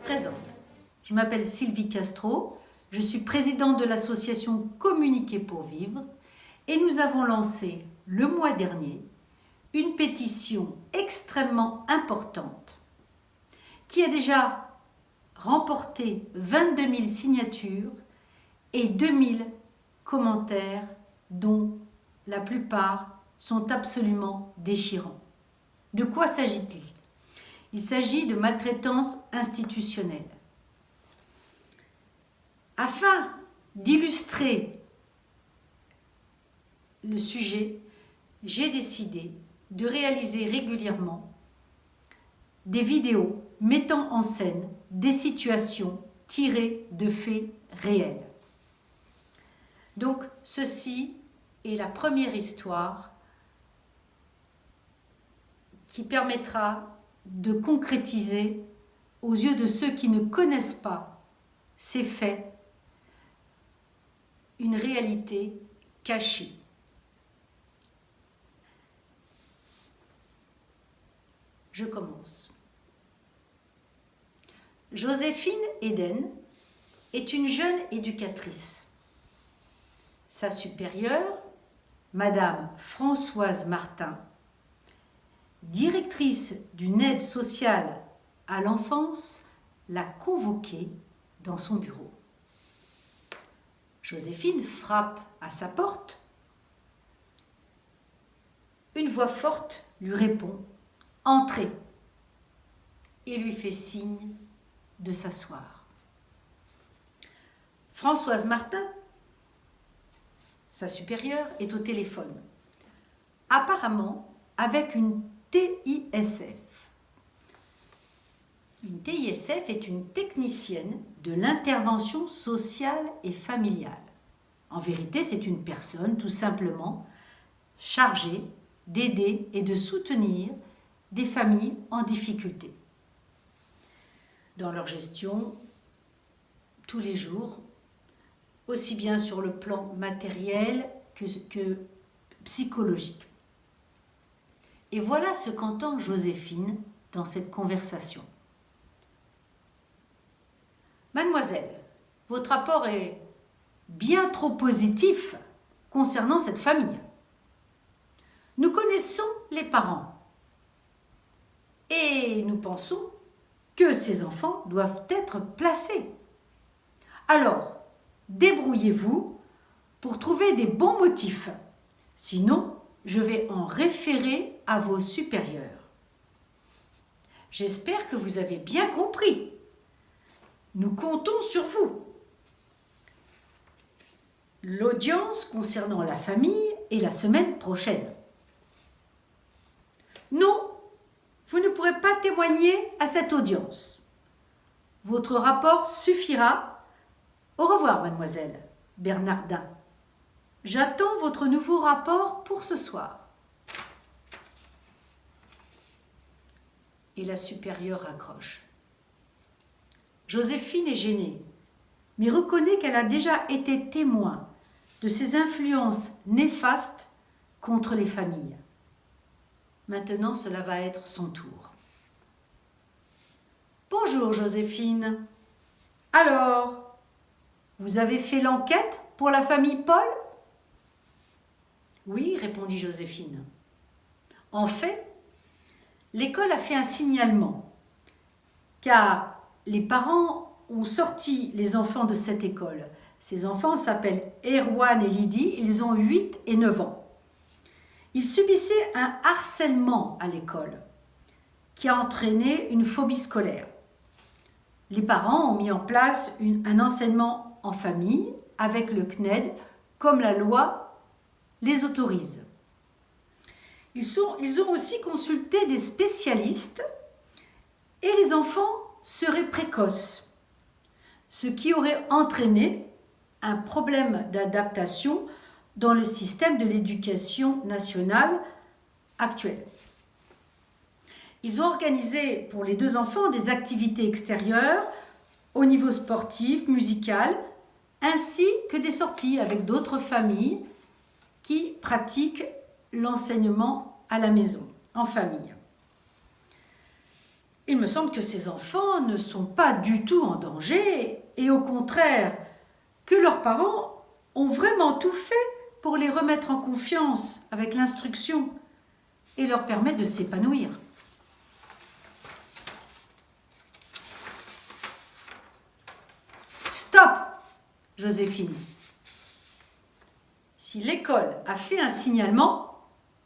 Présente. Je m'appelle Sylvie Castro, je suis présidente de l'association Communiquer pour vivre et nous avons lancé le mois dernier une pétition extrêmement importante qui a déjà remporté 22 000 signatures et 2 000 commentaires dont la plupart sont absolument déchirants. De quoi s'agit-il ? Il s'agit de maltraitance institutionnelle. Afin d'illustrer le sujet, j'ai décidé de réaliser régulièrement des vidéos mettant en scène des situations tirées de faits réels. Donc, ceci est la première histoire qui permettra de concrétiser aux yeux de ceux qui ne connaissent pas ces faits une réalité cachée. Je commence. Joséphine Eden est une jeune éducatrice. Sa supérieure, Madame Françoise Martin, directrice d'une aide sociale à l'enfance, l'a convoquée dans son bureau. Joséphine frappe à sa porte. Une voix forte lui répond « Entrez » et lui fait signe de s'asseoir. Françoise Martin, sa supérieure, est au téléphone, apparemment avec une TISF. Une TISF est une technicienne de l'intervention sociale et familiale. En vérité, c'est une personne tout simplement chargée d'aider et de soutenir des familles en difficulté dans leur gestion tous les jours, aussi bien sur le plan matériel que psychologique. Et voilà ce qu'entend Joséphine dans cette conversation. Mademoiselle, votre rapport est bien trop positif concernant cette famille. Nous connaissons les parents et nous pensons que ces enfants doivent être placés. Alors, débrouillez-vous pour trouver des bons motifs. Sinon, je vais en référer à vos supérieurs. J'espère que vous avez bien compris. Nous comptons sur vous. L'audience concernant la famille est la semaine prochaine. Non, vous ne pourrez pas témoigner à cette audience. Votre rapport suffira. Au revoir, mademoiselle Bernardin. J'attends votre nouveau rapport pour ce soir. Et la supérieure raccroche. Joséphine est gênée, mais reconnaît qu'elle a déjà été témoin de ces influences néfastes contre les familles. Maintenant, cela va être son tour. Bonjour Joséphine. Alors, vous avez fait l'enquête pour la famille Paul ? Oui, répondit Joséphine. En fait, l'école a fait un signalement, car les parents ont sorti les enfants de cette école. Ces enfants s'appellent Erwan et Lydie, ils ont 8 et 9 ans. Ils subissaient un harcèlement à l'école qui a entraîné une phobie scolaire. Les parents ont mis en place un enseignement en famille avec le CNED comme la loi les autorise. Ils ont aussi consulté des spécialistes et les enfants seraient précoces, ce qui aurait entraîné un problème d'adaptation dans le système de l'éducation nationale actuel. Ils ont organisé pour les 2 enfants des activités extérieures au niveau sportif, musical, ainsi que des sorties avec d'autres familles qui pratiquent l'enseignement à la maison, en famille. Il me semble que ces enfants ne sont pas du tout en danger et au contraire que leurs parents ont vraiment tout fait pour les remettre en confiance avec l'instruction et leur permettre de s'épanouir. Stop, Joséphine. Si l'école a fait un signalement,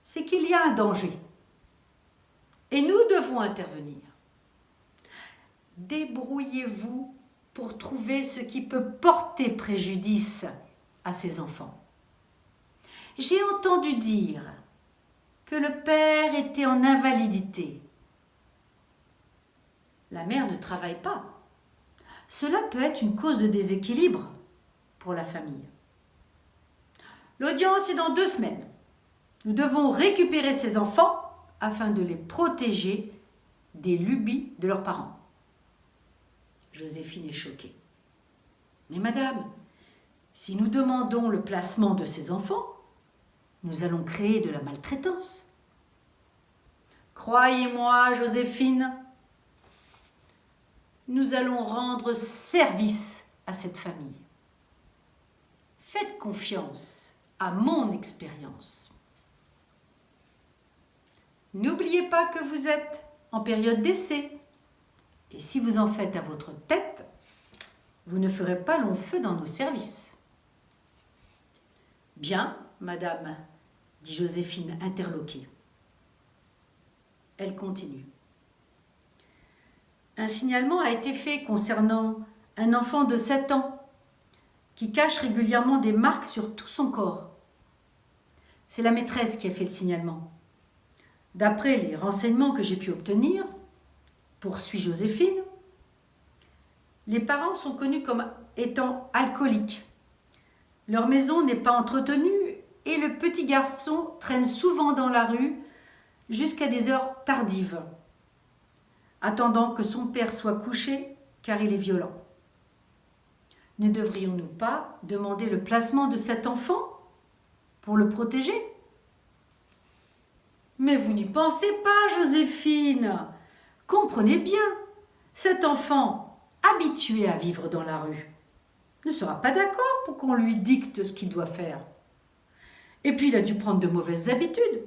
c'est qu'il y a un danger. Et nous devons intervenir. Débrouillez-vous pour trouver ce qui peut porter préjudice à ces enfants. J'ai entendu dire que le père était en invalidité. La mère ne travaille pas. Cela peut être une cause de déséquilibre pour la famille. L'audience est dans 2 semaines. Nous devons récupérer ces enfants afin de les protéger des lubies de leurs parents. Joséphine est choquée. Mais madame, si nous demandons le placement de ces enfants, nous allons créer de la maltraitance. Croyez-moi, Joséphine, nous allons rendre service à cette famille. Faites confiance à mon expérience. N'oubliez pas que vous êtes en période d'essai. Et si vous en faites à votre tête, vous ne ferez pas long feu dans nos services. Bien, madame, dit Joséphine interloquée. Elle continue. Un signalement a été fait concernant un enfant de 7 ans qui cache régulièrement des marques sur tout son corps. C'est la maîtresse qui a fait le signalement. D'après les renseignements que j'ai pu obtenir, poursuit Joséphine, les parents sont connus comme étant alcooliques. Leur maison n'est pas entretenue et le petit garçon traîne souvent dans la rue jusqu'à des heures tardives, attendant que son père soit couché car il est violent. Ne devrions-nous pas demander le placement de cet enfant pour le protéger? Mais vous n'y pensez pas, Joséphine. Comprenez bien, cet enfant, habitué à vivre dans la rue, ne sera pas d'accord pour qu'on lui dicte ce qu'il doit faire. Et puis il a dû prendre de mauvaises habitudes.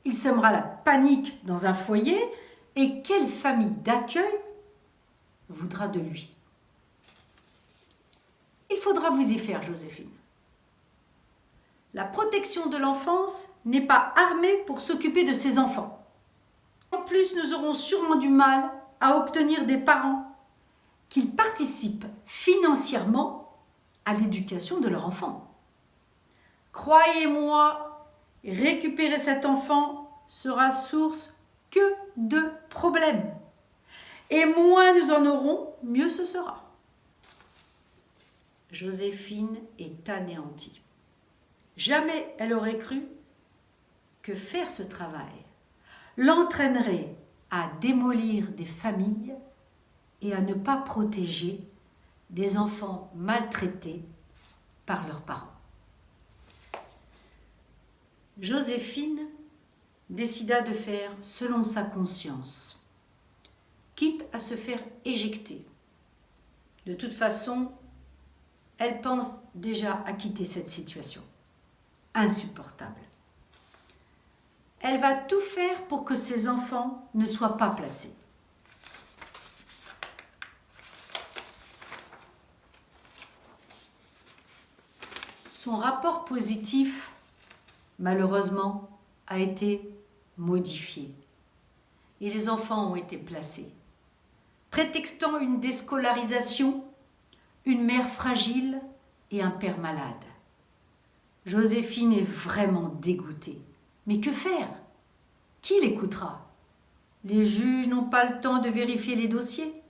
Il sèmera la panique dans un foyer et quelle famille d'accueil voudra de lui? Il faudra vous y faire, Joséphine. La protection de l'enfance n'est pas armée pour s'occuper de ses enfants. En plus, nous aurons sûrement du mal à obtenir des parents qu'ils participent financièrement à l'éducation de leur enfant. Croyez-moi, récupérer cet enfant sera source que de problèmes. Et moins nous en aurons, mieux ce sera. Joséphine est anéantie. Jamais elle aurait cru que faire ce travail l'entraînerait à démolir des familles et à ne pas protéger des enfants maltraités par leurs parents. Joséphine décida de faire selon sa conscience, quitte à se faire éjecter. De toute façon, elle pense déjà à quitter cette situation. Insupportable. Elle va tout faire pour que ses enfants ne soient pas placés. Son rapport positif, malheureusement, a été modifié. Et les enfants ont été placés. Prétextant une déscolarisation, une mère fragile et un père malade. Joséphine est vraiment dégoûtée. Mais que faire? Qui l'écoutera? Les juges n'ont pas le temps de vérifier les dossiers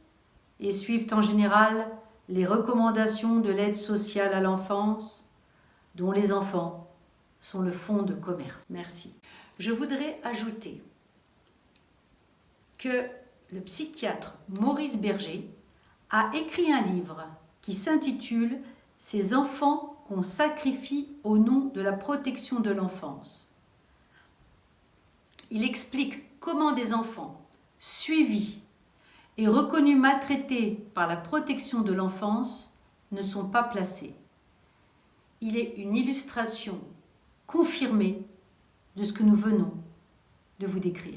et suivent en général les recommandations de l'aide sociale à l'enfance, dont les enfants sont le fonds de commerce. Merci. Je voudrais ajouter que le psychiatre Maurice Berger a écrit un livre qui s'intitule « Ces enfants qu'on sacrifie au nom de la protection de l'enfance. Il explique comment des enfants suivis et reconnus maltraités par la protection de l'enfance ne sont pas placés. Il est une illustration confirmée de ce que nous venons de vous décrire.